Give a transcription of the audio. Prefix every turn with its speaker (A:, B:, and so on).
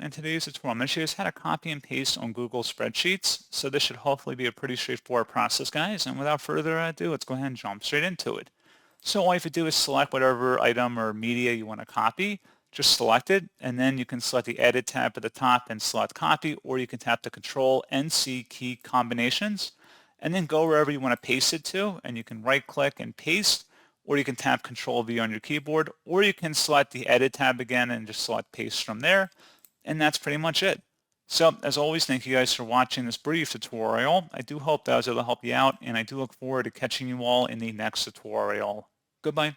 A: In today's tutorial, I'm going to show you how to copy and paste on Google Spreadsheets. So this should hopefully be a pretty straightforward process, guys. And without further ado, let's go ahead and jump straight into it. So all you have to do is select whatever item or media you want to copy. Just select it, and then you can select the Edit tab at the top and select Copy, or you can tap the Control and C key combinations, and then go wherever you want to paste it to, and you can right-click and paste, or you can tap Control V on your keyboard, or you can select the Edit tab again and just select Paste from there. And that's pretty much it. So as always, thank you guys for watching this brief tutorial. I do hope that I was able to help you out, and I do look forward to catching you all in the next tutorial. Goodbye.